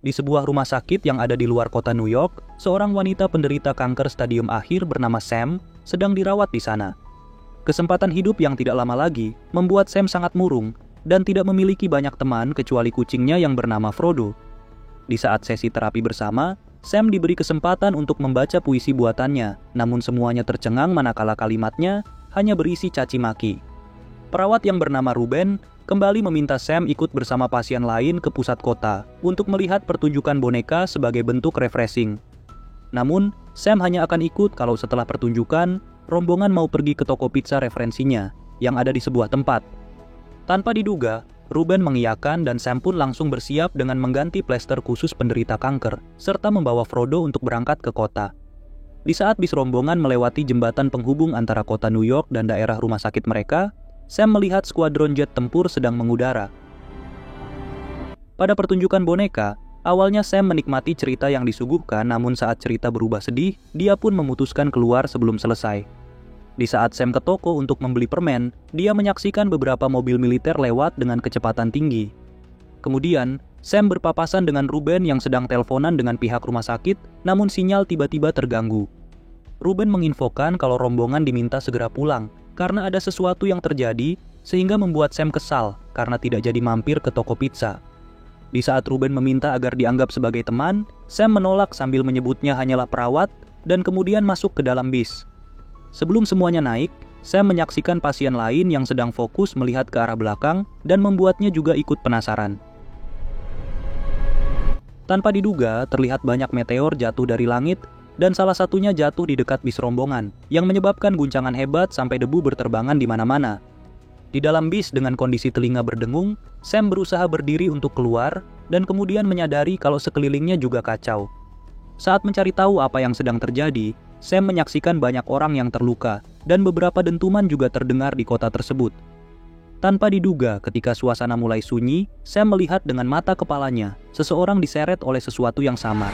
Di sebuah rumah sakit yang ada di luar kota New York, seorang wanita penderita kanker stadium akhir bernama Sam sedang dirawat di sana. Kesempatan hidup yang tidak lama lagi membuat Sam sangat murung dan tidak memiliki banyak teman kecuali kucingnya yang bernama Frodo. Di saat sesi terapi bersama, Sam diberi kesempatan untuk membaca puisi buatannya, namun semuanya tercengang manakala kalimatnya hanya berisi caci maki. Perawat yang bernama Ruben kembali meminta Sam ikut bersama pasien lain ke pusat kota untuk melihat pertunjukan boneka sebagai bentuk refreshing. Namun, Sam hanya akan ikut kalau setelah pertunjukan, rombongan mau pergi ke toko pizza referensinya yang ada di sebuah tempat. Tanpa diduga, Ruben mengiyakan dan Sam pun langsung bersiap dengan mengganti plester khusus penderita kanker, serta membawa Frodo untuk berangkat ke kota. Di saat bis rombongan melewati jembatan penghubung antara kota New York dan daerah rumah sakit mereka, Sam melihat skuadron jet tempur sedang mengudara. Pada pertunjukan boneka, awalnya Sam menikmati cerita yang disuguhkan, namun saat cerita berubah sedih, dia pun memutuskan keluar sebelum selesai. Di saat Sam ke toko untuk membeli permen, dia menyaksikan beberapa mobil militer lewat dengan kecepatan tinggi. Kemudian, Sam berpapasan dengan Ruben yang sedang teleponan dengan pihak rumah sakit, namun sinyal tiba-tiba terganggu. Ruben menginfokan kalau rombongan diminta segera pulang, karena ada sesuatu yang terjadi, sehingga membuat Sam kesal karena tidak jadi mampir ke toko pizza. Di saat Ruben meminta agar dianggap sebagai teman, Sam menolak sambil menyebutnya hanyalah perawat, dan kemudian masuk ke dalam bis. Sebelum semuanya naik, Sam menyaksikan pasien lain yang sedang fokus melihat ke arah belakang dan membuatnya juga ikut penasaran. Tanpa diduga, terlihat banyak meteor jatuh dari langit dan salah satunya jatuh di dekat bis rombongan yang menyebabkan guncangan hebat sampai debu berterbangan di mana-mana. Di dalam bis dengan kondisi telinga berdengung, Sam berusaha berdiri untuk keluar dan kemudian menyadari kalau sekelilingnya juga kacau. Saat mencari tahu apa yang sedang terjadi, Sam menyaksikan banyak orang yang terluka dan beberapa dentuman juga terdengar di kota tersebut. Tanpa diduga, ketika suasana mulai sunyi, Sam melihat dengan mata kepalanya seseorang diseret oleh sesuatu yang samar.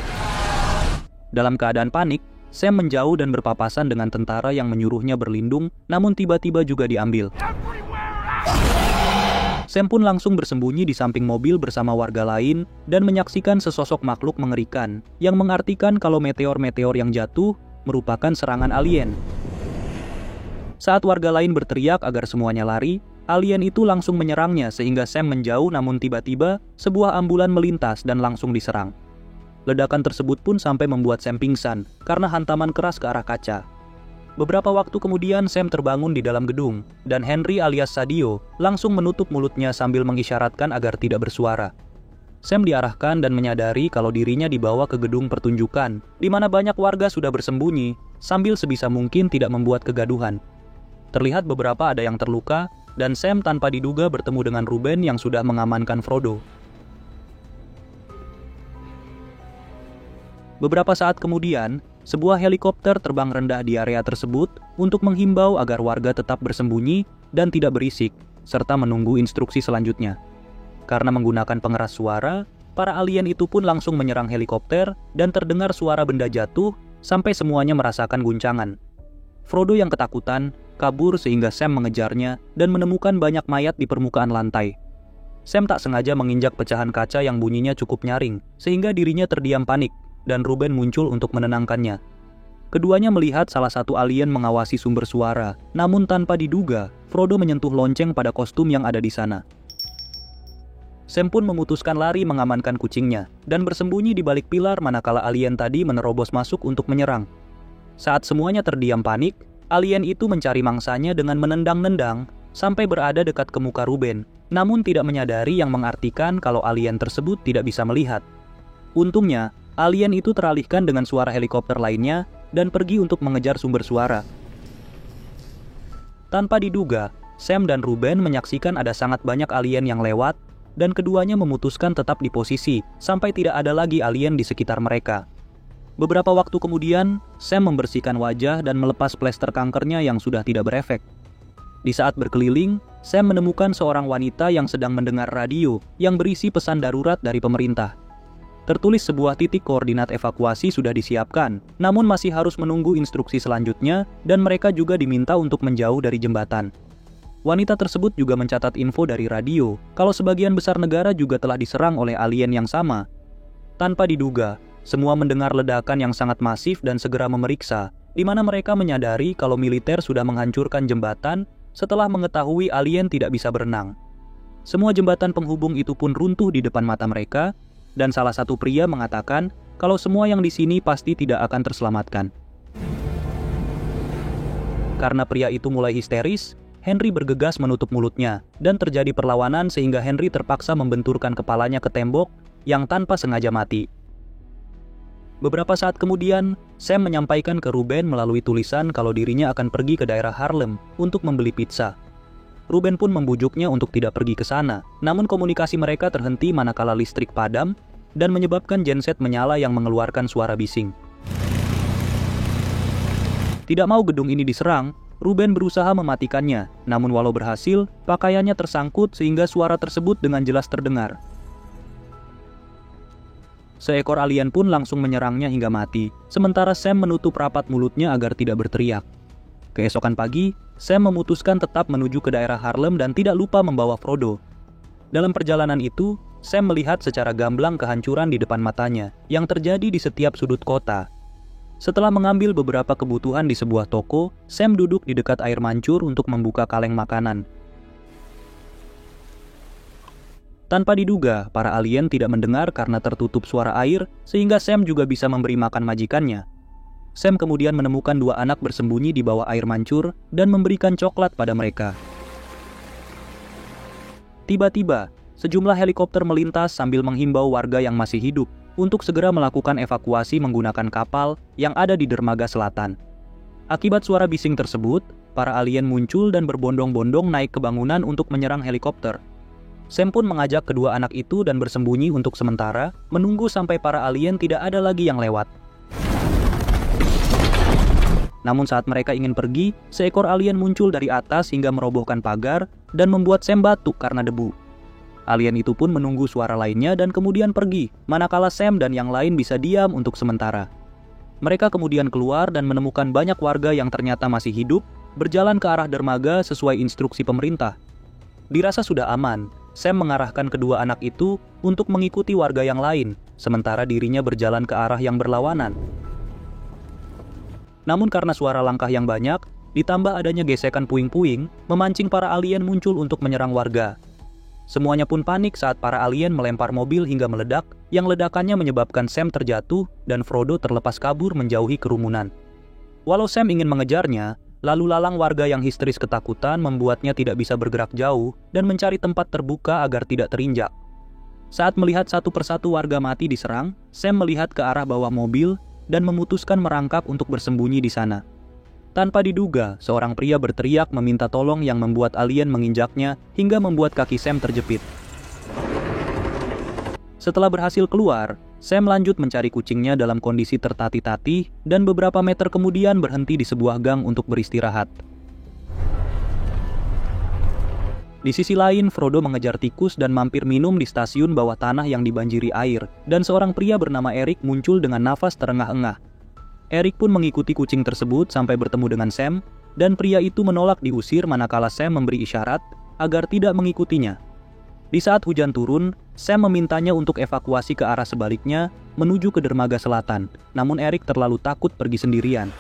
Dalam keadaan panik, Sam menjauh dan berpapasan dengan tentara yang menyuruhnya berlindung, namun tiba-tiba juga diambil. Sam pun langsung bersembunyi di samping mobil bersama warga lain dan menyaksikan sesosok makhluk mengerikan yang mengartikan kalau meteor-meteor yang jatuh merupakan serangan alien. Saat warga lain berteriak agar semuanya lari, alien itu langsung menyerangnya sehingga Sam menjauh, namun tiba-tiba sebuah ambulan melintas dan langsung diserang. Ledakan tersebut pun sampai membuat Sam pingsan karena hantaman keras ke arah kaca. Beberapa waktu kemudian Sam terbangun di dalam gedung dan Henry alias Sadio langsung menutup mulutnya sambil mengisyaratkan agar tidak bersuara. Sam diarahkan dan menyadari kalau dirinya dibawa ke gedung pertunjukan, di mana banyak warga sudah bersembunyi, sambil sebisa mungkin tidak membuat kegaduhan. Terlihat beberapa ada yang terluka, dan Sam tanpa diduga bertemu dengan Ruben yang sudah mengamankan Frodo. Beberapa saat kemudian, sebuah helikopter terbang rendah di area tersebut untuk menghimbau agar warga tetap bersembunyi dan tidak berisik, serta menunggu instruksi selanjutnya. Karena menggunakan pengeras suara, para alien itu pun langsung menyerang helikopter dan terdengar suara benda jatuh sampai semuanya merasakan guncangan. Frodo yang ketakutan kabur sehingga Sam mengejarnya dan menemukan banyak mayat di permukaan lantai. Sam tak sengaja menginjak pecahan kaca yang bunyinya cukup nyaring sehingga dirinya terdiam panik dan Ruben muncul untuk menenangkannya. Keduanya melihat salah satu alien mengawasi sumber suara, namun tanpa diduga, Frodo menyentuh lonceng pada kostum yang ada di sana. Sam pun memutuskan lari mengamankan kucingnya dan bersembunyi di balik pilar manakala alien tadi menerobos masuk untuk menyerang. Saat semuanya terdiam panik, alien itu mencari mangsanya dengan menendang-nendang sampai berada dekat ke muka Ruben, namun tidak menyadari yang mengartikan kalau alien tersebut tidak bisa melihat. Untungnya, alien itu teralihkan dengan suara helikopter lainnya dan pergi untuk mengejar sumber suara. Tanpa diduga, Sam dan Ruben menyaksikan ada sangat banyak alien yang lewat dan keduanya memutuskan tetap di posisi sampai tidak ada lagi alien di sekitar mereka. Beberapa waktu kemudian, Sam membersihkan wajah dan melepas plester kankernya yang sudah tidak berefek. Di saat berkeliling, Sam menemukan seorang wanita yang sedang mendengar radio yang berisi pesan darurat dari pemerintah. Tertulis sebuah titik koordinat evakuasi sudah disiapkan, namun masih harus menunggu instruksi selanjutnya dan mereka juga diminta untuk menjauh dari jembatan. Wanita tersebut juga mencatat info dari radio kalau sebagian besar negara juga telah diserang oleh alien yang sama. Tanpa diduga, semua mendengar ledakan yang sangat masif dan segera memeriksa, di mana mereka menyadari kalau militer sudah menghancurkan jembatan setelah mengetahui alien tidak bisa berenang. Semua jembatan penghubung itu pun runtuh di depan mata mereka, dan salah satu pria mengatakan kalau semua yang di sini pasti tidak akan terselamatkan. Karena pria itu mulai histeris, Henry bergegas menutup mulutnya, dan terjadi perlawanan sehingga Henry terpaksa membenturkan kepalanya ke tembok yang tanpa sengaja mati. Beberapa saat kemudian, Sam menyampaikan ke Ruben melalui tulisan kalau dirinya akan pergi ke daerah Harlem untuk membeli pizza. Ruben pun membujuknya untuk tidak pergi ke sana, namun komunikasi mereka terhenti manakala listrik padam dan menyebabkan genset menyala yang mengeluarkan suara bising. Tidak mau gedung ini diserang, Ruben berusaha mematikannya, namun walau berhasil, pakaiannya tersangkut sehingga suara tersebut dengan jelas terdengar. Seekor alien pun langsung menyerangnya hingga mati, sementara Sam menutup rapat mulutnya agar tidak berteriak. Keesokan pagi, Sam memutuskan tetap menuju ke daerah Harlem dan tidak lupa membawa Frodo. Dalam perjalanan itu, Sam melihat secara gamblang kehancuran di depan matanya yang terjadi di setiap sudut kota. Setelah mengambil beberapa kebutuhan di sebuah toko, Sam duduk di dekat air mancur untuk membuka kaleng makanan. Tanpa diduga, para alien tidak mendengar karena tertutup suara air, sehingga Sam juga bisa memberi makan majikannya. Sam kemudian menemukan dua anak bersembunyi di bawah air mancur dan memberikan coklat pada mereka. Tiba-tiba, sejumlah helikopter melintas sambil menghimbau warga yang masih hidup untuk segera melakukan evakuasi menggunakan kapal yang ada di dermaga selatan. Akibat suara bising tersebut, para alien muncul dan berbondong-bondong naik ke bangunan untuk menyerang helikopter. Sam pun mengajak kedua anak itu dan bersembunyi untuk sementara, menunggu sampai para alien tidak ada lagi yang lewat. Namun saat mereka ingin pergi, seekor alien muncul dari atas hingga merobohkan pagar dan membuat Sam batuk karena debu. Alien itu pun menunggu suara lainnya dan kemudian pergi, manakala Sam dan yang lain bisa diam untuk sementara. Mereka kemudian keluar dan menemukan banyak warga yang ternyata masih hidup, berjalan ke arah dermaga sesuai instruksi pemerintah. Dirasa sudah aman, Sam mengarahkan kedua anak itu untuk mengikuti warga yang lain, sementara dirinya berjalan ke arah yang berlawanan. Namun karena suara langkah yang banyak, ditambah adanya gesekan puing-puing, memancing para alien muncul untuk menyerang warga. Semuanya pun panik saat para alien melempar mobil hingga meledak, yang ledakannya menyebabkan Sam terjatuh dan Frodo terlepas kabur menjauhi kerumunan. Walau Sam ingin mengejarnya, lalu lalang warga yang histeris ketakutan membuatnya tidak bisa bergerak jauh dan mencari tempat terbuka agar tidak terinjak. Saat melihat satu persatu warga mati diserang, Sam melihat ke arah bawah mobil dan memutuskan merangkap untuk bersembunyi di sana. Tanpa diduga, seorang pria berteriak meminta tolong yang membuat alien menginjaknya hingga membuat kaki Sam terjepit. Setelah berhasil keluar, Sam lanjut mencari kucingnya dalam kondisi tertatih-tatih dan beberapa meter kemudian berhenti di sebuah gang untuk beristirahat. Di sisi lain, Frodo mengejar tikus dan mampir minum di stasiun bawah tanah yang dibanjiri air, dan seorang pria bernama Eric muncul dengan nafas terengah-engah. Eric pun mengikuti kucing tersebut sampai bertemu dengan Sam, dan pria itu menolak diusir manakala Sam memberi isyarat agar tidak mengikutinya. Di saat hujan turun, Sam memintanya untuk evakuasi ke arah sebaliknya menuju ke dermaga selatan, namun Eric terlalu takut pergi sendirian.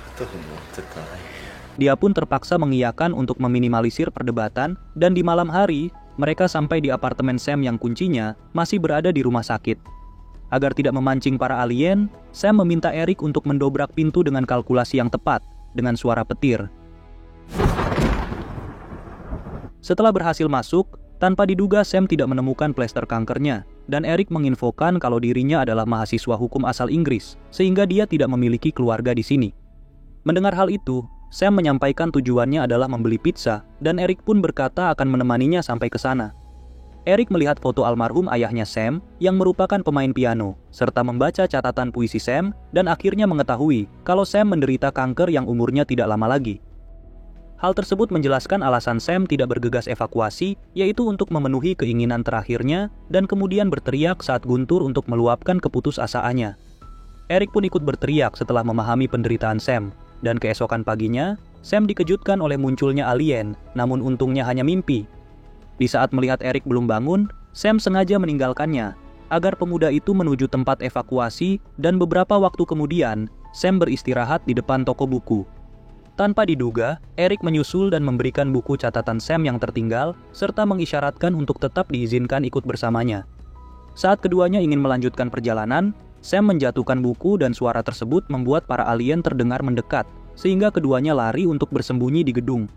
Dia pun terpaksa mengiyakan untuk meminimalisir perdebatan, dan di malam hari, mereka sampai di apartemen Sam yang kuncinya masih berada di rumah sakit. Agar tidak memancing para alien, Sam meminta Eric untuk mendobrak pintu dengan kalkulasi yang tepat, dengan suara petir. Setelah berhasil masuk, tanpa diduga Sam tidak menemukan plester kankernya, dan Eric menginfokan kalau dirinya adalah mahasiswa hukum asal Inggris, sehingga dia tidak memiliki keluarga di sini. Mendengar hal itu, Sam menyampaikan tujuannya adalah membeli pizza, dan Eric pun berkata akan menemaninya sampai ke sana. Eric melihat foto almarhum ayahnya Sam yang merupakan pemain piano, serta membaca catatan puisi Sam, dan akhirnya mengetahui kalau Sam menderita kanker yang umurnya tidak lama lagi. Hal tersebut menjelaskan alasan Sam tidak bergegas evakuasi, yaitu untuk memenuhi keinginan terakhirnya dan kemudian berteriak saat Guntur untuk meluapkan keputusasaannya. Eric pun ikut berteriak setelah memahami penderitaan Sam, dan keesokan paginya, Sam dikejutkan oleh munculnya alien, namun untungnya hanya mimpi. Di saat melihat Eric belum bangun, Sam sengaja meninggalkannya. agar pemuda itu menuju tempat evakuasi dan beberapa waktu kemudian, Sam beristirahat di depan toko buku. Tanpa diduga, Eric menyusul dan memberikan buku catatan Sam yang tertinggal, serta mengisyaratkan untuk tetap diizinkan ikut bersamanya. Saat keduanya ingin melanjutkan perjalanan, Sam menjatuhkan buku dan suara tersebut membuat para alien terdengar mendekat, sehingga keduanya lari untuk bersembunyi di gedung.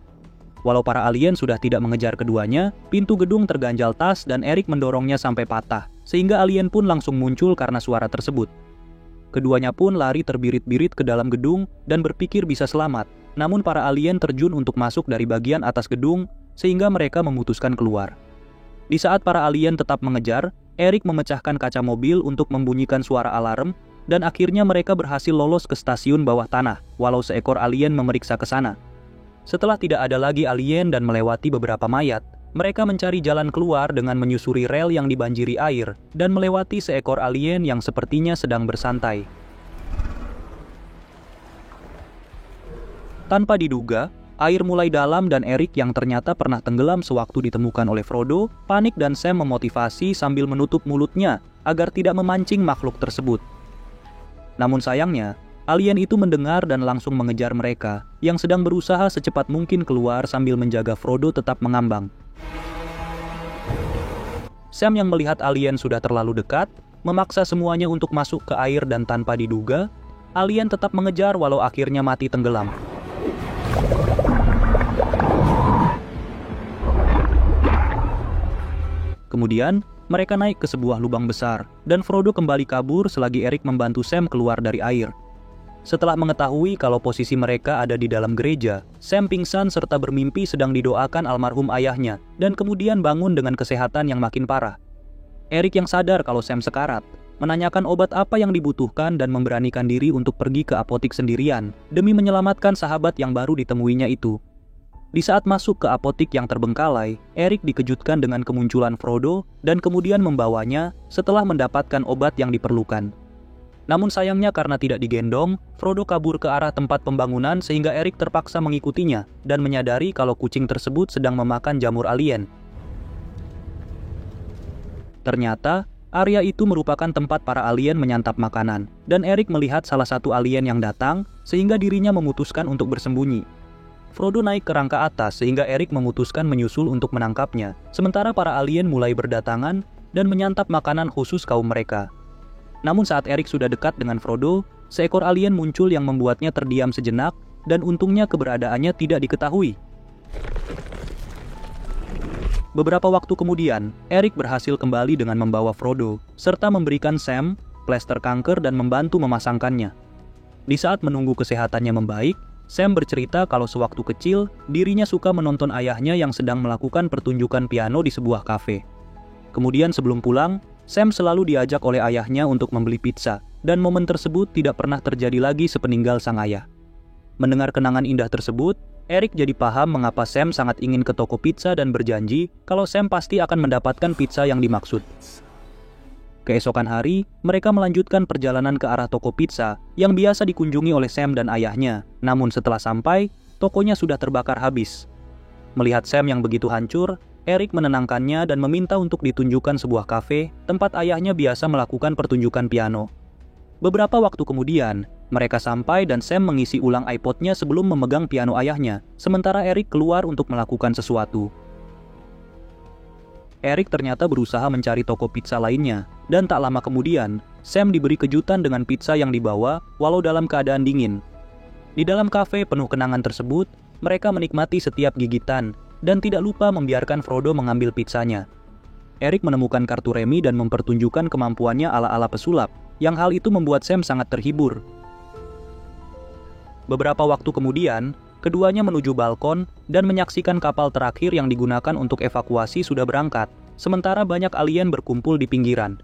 Walau para alien sudah tidak mengejar keduanya, pintu gedung terganjal tas dan Eric mendorongnya sampai patah, sehingga alien pun langsung muncul karena suara tersebut. Keduanya pun lari terbirit-birit ke dalam gedung dan berpikir bisa selamat, namun para alien terjun untuk masuk dari bagian atas gedung, sehingga mereka memutuskan keluar. Di saat para alien tetap mengejar, Eric memecahkan kaca mobil untuk membunyikan suara alarm, dan akhirnya mereka berhasil lolos ke stasiun bawah tanah, walau seekor alien memeriksa ke sana. Setelah tidak ada lagi alien dan melewati beberapa mayat, mereka mencari jalan keluar dengan menyusuri rel yang dibanjiri air dan melewati seekor alien yang sepertinya sedang bersantai. Tanpa diduga, air mulai dalam dan Eric yang ternyata pernah tenggelam sewaktu ditemukan oleh Frodo, panik dan Sam memotivasi sambil menutup mulutnya agar tidak memancing makhluk tersebut. Namun sayangnya, alien itu mendengar dan langsung mengejar mereka yang sedang berusaha secepat mungkin keluar sambil menjaga Frodo tetap mengambang. Sam yang melihat alien sudah terlalu dekat, memaksa semuanya untuk masuk ke air dan tanpa diduga, alien tetap mengejar walau akhirnya mati tenggelam. Kemudian, mereka naik ke sebuah lubang besar, dan Frodo kembali kabur selagi Eric membantu Sam keluar dari air. Setelah mengetahui kalau posisi mereka ada di dalam gereja, Sam pingsan serta bermimpi sedang didoakan almarhum ayahnya, dan kemudian bangun dengan kesehatan yang makin parah. Eric yang sadar kalau Sam sekarat, menanyakan obat apa yang dibutuhkan dan memberanikan diri untuk pergi ke apotik sendirian, demi menyelamatkan sahabat yang baru ditemuinya itu. Di saat masuk ke apotik yang terbengkalai, Eric dikejutkan dengan kemunculan Frodo dan kemudian membawanya setelah mendapatkan obat yang diperlukan. Namun sayangnya karena tidak digendong, Frodo kabur ke arah tempat pembangunan sehingga Eric terpaksa mengikutinya dan menyadari kalau kucing tersebut sedang memakan jamur alien. Ternyata, area itu merupakan tempat para alien menyantap makanan, dan Eric melihat salah satu alien yang datang sehingga dirinya memutuskan untuk bersembunyi. Frodo naik ke rangka atas sehingga Eric memutuskan menyusul untuk menangkapnya, sementara para alien mulai berdatangan dan menyantap makanan khusus kaum mereka. Namun saat Eric sudah dekat dengan Frodo, seekor alien muncul yang membuatnya terdiam sejenak dan untungnya keberadaannya tidak diketahui. Beberapa waktu kemudian, Eric berhasil kembali dengan membawa Frodo, serta memberikan Sam plester kanker dan membantu memasangkannya. Di saat menunggu kesehatannya membaik, Sam bercerita kalau sewaktu kecil, dirinya suka menonton ayahnya yang sedang melakukan pertunjukan piano di sebuah kafe. Kemudian sebelum pulang, Sam selalu diajak oleh ayahnya untuk membeli pizza, dan momen tersebut tidak pernah terjadi lagi sepeninggal sang ayah. Mendengar kenangan indah tersebut, Eric jadi paham mengapa Sam sangat ingin ke toko pizza dan berjanji kalau Sam pasti akan mendapatkan pizza yang dimaksud. Keesokan hari, mereka melanjutkan perjalanan ke arah toko pizza yang biasa dikunjungi oleh Sam dan ayahnya. Namun setelah sampai, tokonya sudah terbakar habis. Melihat Sam yang begitu hancur, Eric menenangkannya dan meminta untuk ditunjukkan sebuah kafe tempat ayahnya biasa melakukan pertunjukan piano. Beberapa waktu kemudian, mereka sampai dan Sam mengisi ulang iPod-nya sebelum memegang piano ayahnya, sementara Eric keluar untuk melakukan sesuatu. Eric ternyata berusaha mencari toko pizza lainnya, dan tak lama kemudian, Sam diberi kejutan dengan pizza yang dibawa walau dalam keadaan dingin. Di dalam kafe penuh kenangan tersebut, mereka menikmati setiap gigitan, dan tidak lupa membiarkan Frodo mengambil pizzanya. Eric menemukan kartu remi dan mempertunjukkan kemampuannya ala-ala pesulap, yang hal itu membuat Sam sangat terhibur. Beberapa waktu kemudian, keduanya menuju balkon dan menyaksikan kapal terakhir yang digunakan untuk evakuasi sudah berangkat, sementara banyak alien berkumpul di pinggiran.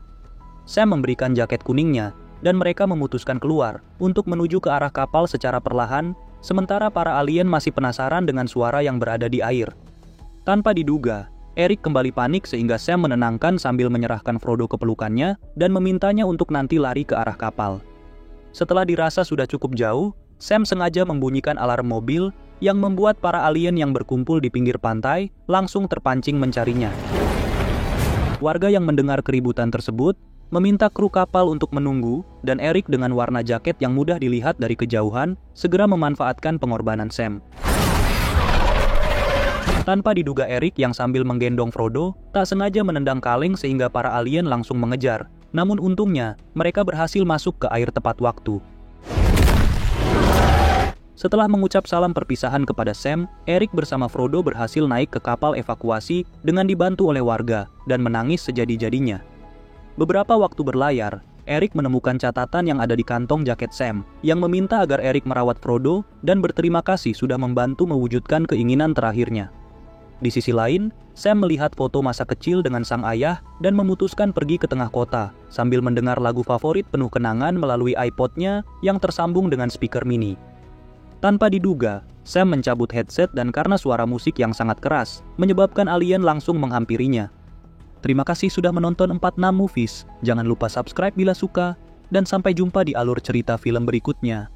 Sam memberikan jaket kuningnya, dan mereka memutuskan keluar untuk menuju ke arah kapal secara perlahan, sementara para alien masih penasaran dengan suara yang berada di air. Tanpa diduga, Eric kembali panik sehingga Sam menenangkan sambil menyerahkan Frodo ke pelukannya dan memintanya untuk nanti lari ke arah kapal. Setelah dirasa sudah cukup jauh, Sam sengaja membunyikan alarm mobil yang membuat para alien yang berkumpul di pinggir pantai langsung terpancing mencarinya. Warga yang mendengar keributan tersebut meminta kru kapal untuk menunggu, dan Eric dengan warna jaket yang mudah dilihat dari kejauhan, segera memanfaatkan pengorbanan Sam. Tanpa diduga Eric yang sambil menggendong Frodo, tak sengaja menendang kaleng sehingga para alien langsung mengejar. Namun untungnya, mereka berhasil masuk ke air tepat waktu. Setelah mengucap salam perpisahan kepada Sam, Eric bersama Frodo berhasil naik ke kapal evakuasi dengan dibantu oleh warga, dan menangis sejadi-jadinya. Beberapa waktu berlayar, Eric menemukan catatan yang ada di kantong jaket Sam, yang meminta agar Eric merawat Frodo dan berterima kasih sudah membantu mewujudkan keinginan terakhirnya. Di sisi lain, Sam melihat foto masa kecil dengan sang ayah dan memutuskan pergi ke tengah kota, sambil mendengar lagu favorit penuh kenangan melalui iPod-nya yang tersambung dengan speaker mini. Tanpa diduga, Sam mencabut headset dan karena suara musik yang sangat keras, menyebabkan alien langsung menghampirinya. Terima kasih sudah menonton 46 Movies. Jangan lupa subscribe bila suka, dan sampai jumpa di alur cerita film berikutnya.